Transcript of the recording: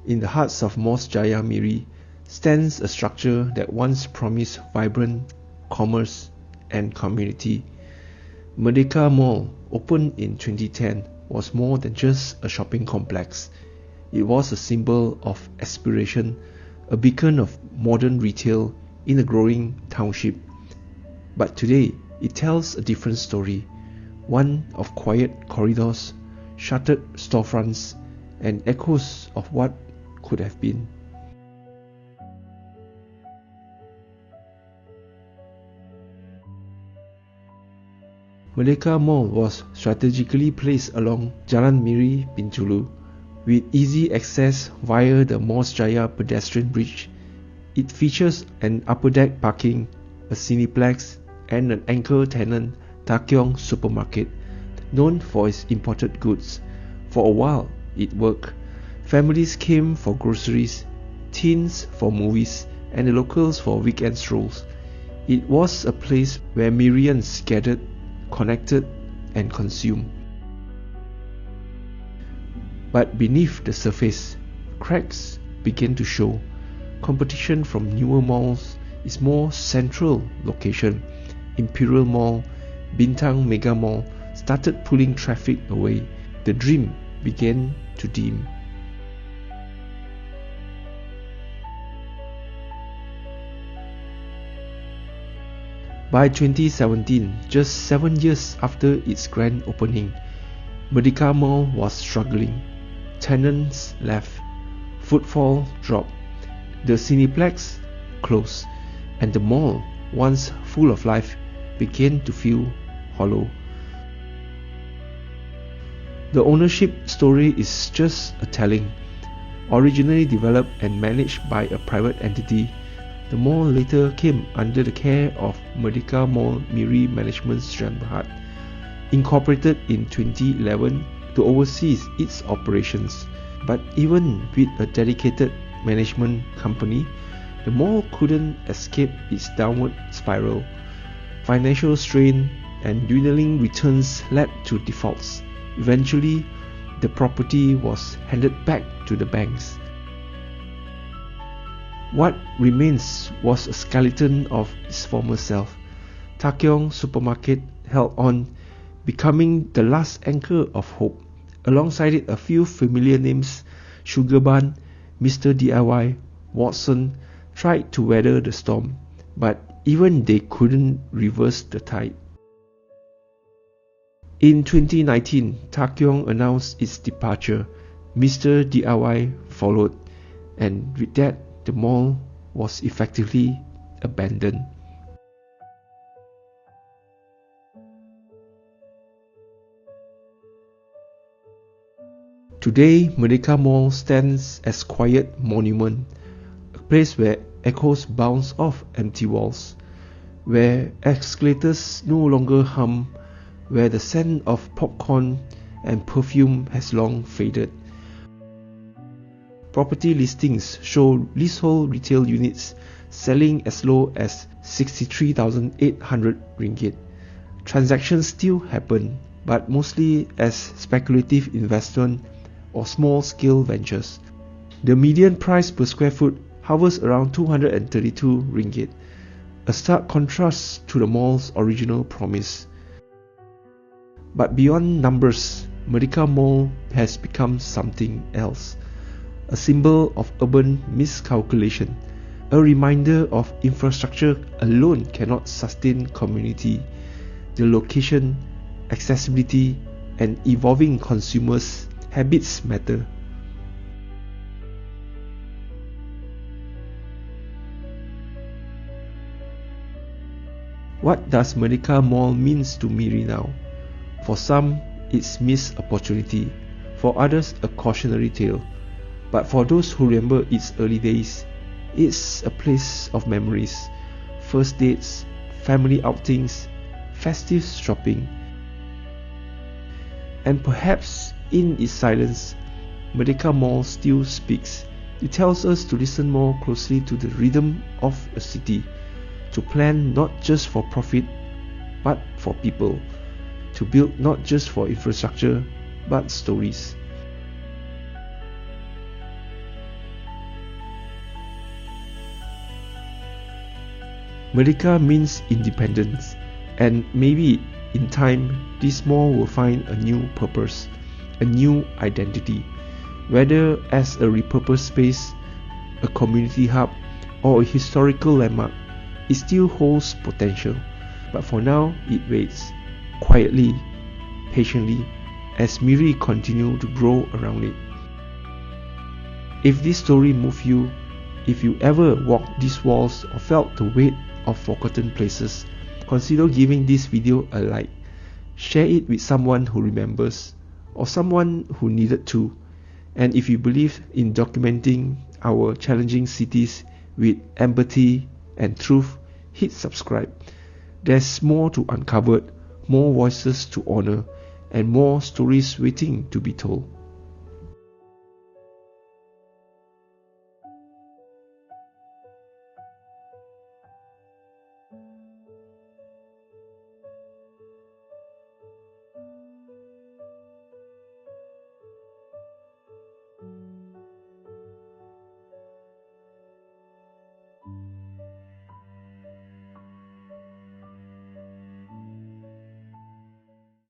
In the hearts of Morsjaya Miri stands a structure that once promised vibrant commerce and community. Merdeka Mall, opened in 2010, was more than just a shopping complex. It was a symbol of aspiration, a beacon of modern retail in a growing township. But today, it tells a different story, one of quiet corridors, shuttered storefronts, and echoes of what could have been. Merdeka Mall was strategically placed along Jalan Miri Bintulu, with easy access via the Morsjaya pedestrian bridge. It features an upper deck parking, a cineplex, and an anchor tenant, Ta Kiong Supermarket, known for its imported goods. For a while, it worked. Families came for groceries, teens for movies, and the locals for weekend strolls. It was a place where Mirians gathered, connected, and consumed. But beneath the surface, cracks began to show. Competition from newer malls, its more central location, Imperial Mall, Bintang Mega Mall, started pulling traffic away. The dream began to dim. By 2017, just 7 years after its grand opening, Merdeka Mall was struggling. Tenants left, footfall dropped, the cineplex closed, and the mall, once full of life, began to feel hollow. The ownership story is just a telling. Originally developed and managed by a private entity, the mall later came under the care of Merdeka Mall Miri Management Sdn. Incorporated in 2011 to oversee its operations. But even with a dedicated management company, the mall couldn't escape its downward spiral. Financial strain and dwindling returns led to defaults. Eventually, the property was handed back to the banks. What remains was a skeleton of its former self. Ta Kiong Supermarket held on, becoming the last anchor of hope. Alongside it, a few familiar names, Sugarbun, Mr. DIY, Watson, tried to weather the storm, but even they couldn't reverse the tide. In 2019, Ta Kiong announced its departure. Mr. DIY followed, and with that, the mall was effectively abandoned. Today, Merdeka Mall stands as quiet monument, a place where echoes bounce off empty walls, where escalators no longer hum, where the scent of popcorn and perfume has long faded. Property listings show leasehold retail units selling as low as 63,800 ringgit. Transactions still happen, but mostly as speculative investment or small-scale ventures. The median price per square foot hovers around 232 ringgit, a stark contrast to the mall's original promise. But beyond numbers, Merdeka Mall has become something else. A symbol of urban miscalculation, a reminder of infrastructure alone cannot sustain community. The location, accessibility, and evolving consumers' habits matter. What does Merdeka Mall means to Miri now? For some, it's missed opportunity. For others, a cautionary tale. But for those who remember its early days, it's a place of memories, first dates, family outings, festive shopping. And perhaps in its silence, Merdeka Mall still speaks. It tells us to listen more closely to the rhythm of a city, to plan not just for profit, but for people, to build not just for infrastructure, but stories. Merdeka means independence, and maybe in time this mall will find a new purpose, a new identity, whether as a repurposed space, a community hub, or a historical landmark. It still holds potential, but for now it waits, quietly, patiently, as Miri continue to grow around it. If this story moved you, if you ever walked these walls or felt the weight of forgotten places, consider giving this video a like. Share it with someone who remembers, or someone who needed to. And if you believe in documenting our challenging cities with empathy and truth, hit subscribe. There's more to uncover, more voices to honor, and more stories waiting to be told.